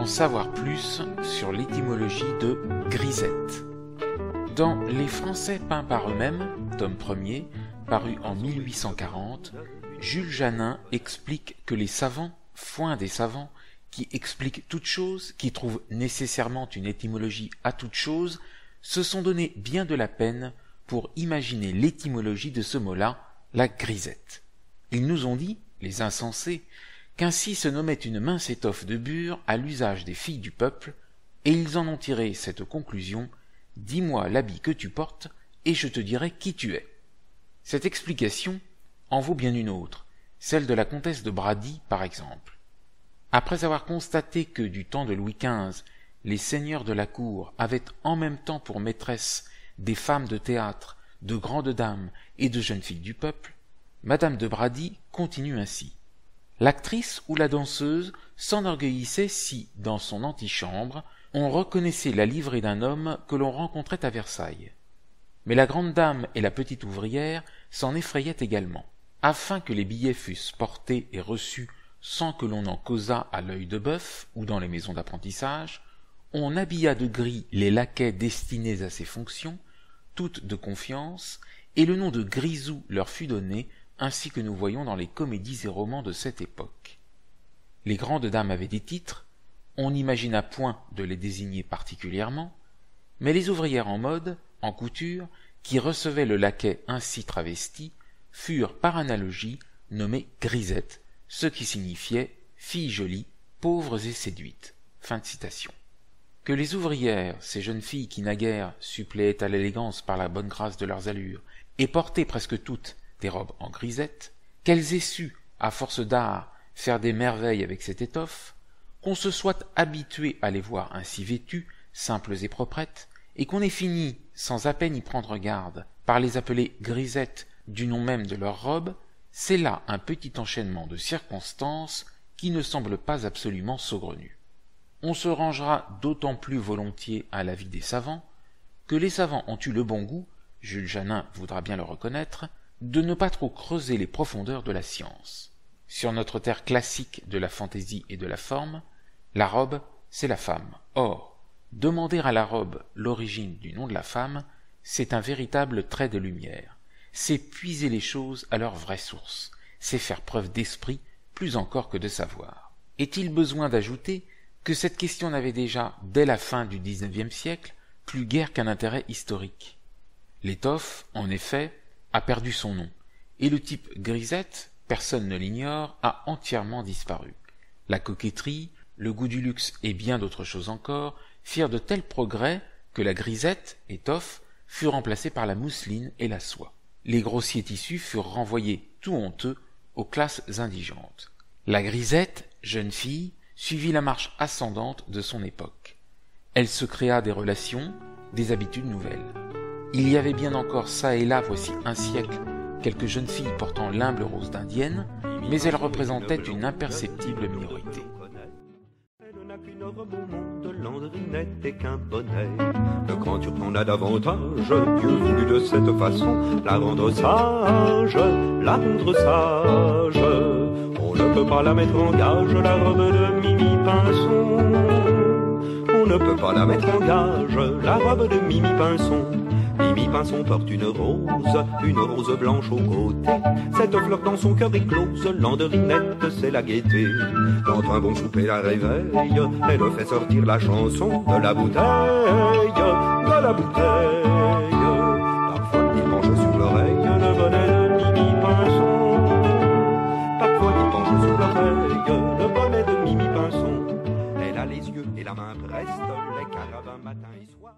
savoir plus sur l'étymologie de grisette. Dans Les Français peints par eux-mêmes, tome 1er, paru en 1840, Jules Janin explique que les savants, foin des savants, qui expliquent toute chose, qui trouvent nécessairement une étymologie à toute chose, se sont donné bien de la peine pour imaginer l'étymologie de ce mot-là, la grisette. Ils nous ont dit, les insensés, qu'ainsi se nommait une mince étoffe de bure à l'usage des filles du peuple, et ils en ont tiré cette conclusion: « Dis-moi l'habit que tu portes, et je te dirai qui tu es. » Cette explication en vaut bien une autre, celle de la comtesse de Brady par exemple. Après avoir constaté que du temps de Louis XV, les seigneurs de la cour avaient en même temps pour maîtresses des femmes de théâtre, de grandes dames et de jeunes filles du peuple, Madame de Brady continue ainsi. L'actrice ou la danseuse s'enorgueillissait si, dans son antichambre, on reconnaissait la livrée d'un homme que l'on rencontrait à Versailles. Mais la grande dame et la petite ouvrière s'en effrayaient également. Afin que les billets fussent portés et reçus sans que l'on en causât à l'œil de bœuf ou dans les maisons d'apprentissage, on habilla de gris les laquais destinés à ces fonctions, toutes de confiance, et le nom de Grisou leur fut donné, ainsi que nous voyons dans les comédies et romans de cette époque. Les grandes dames avaient des titres, on n'imagina point de les désigner particulièrement, mais les ouvrières en mode, en couture, qui recevaient le laquais ainsi travesti, furent par analogie nommées grisettes, ce qui signifiait filles jolies, pauvres et séduites. Fin de citation. Que les ouvrières, ces jeunes filles qui naguère suppléaient à l'élégance par la bonne grâce de leurs allures, et portaient presque toutes des robes en grisette, qu'elles aient su, à force d'art, faire des merveilles avec cette étoffe, qu'on se soit habitué à les voir ainsi vêtues, simples et proprettes, et qu'on ait fini, sans à peine y prendre garde, par les appeler grisettes du nom même de leur robe, c'est là un petit enchaînement de circonstances qui ne semble pas absolument saugrenu. On se rangera d'autant plus volontiers à l'avis des savants que les savants ont eu le bon goût, Jules Janin voudra bien le reconnaître, de ne pas trop creuser les profondeurs de la science. Sur notre terre classique de la fantaisie et de la forme, la robe, c'est la femme. Or, demander à la robe l'origine du nom de la femme, c'est un véritable trait de lumière. C'est puiser les choses à leur vraie source. C'est faire preuve d'esprit plus encore que de savoir. Est-il besoin d'ajouter que cette question n'avait déjà, dès la fin du XIXe siècle, plus guère qu'un intérêt historique? L'étoffe, en effet, a perdu son nom, et le type grisette, personne ne l'ignore, a entièrement disparu. La coquetterie, le goût du luxe et bien d'autres choses encore firent de tels progrès que la grisette, étoffe, fut remplacée par la mousseline et la soie. Les grossiers tissus furent renvoyés tout honteux aux classes indigentes. La grisette, jeune fille, suivit la marche ascendante de son époque. Elle se créa des relations, des habitudes nouvelles. Il y avait bien encore ça et là, voici un siècle, quelques jeunes filles portant l'humble rose d'indienne, mais elles représentaient une imperceptible minorité. Landrinette et qu'un bonnet. Le grand turc a davantage, Dieu voulut de cette façon la rendre sage, la rendre sage. On ne peut pas la mettre en gage, la robe de Mimi Pinson. On ne peut pas la mettre en gage, la robe de Mimi Pinson. Mimi Pinson porte une rose blanche au côté. Cette fleur dans son cœur éclose, Landrinette c'est la gaieté. Quand un bon souper la réveille, elle fait sortir la chanson de la bouteille, de la bouteille. Parfois il penche sur l'oreille le bonnet de Mimi Pinson. Parfois il penche sur l'oreille le bonnet de Mimi Pinson. Elle a les yeux et la main preste, les caravans matin et soir.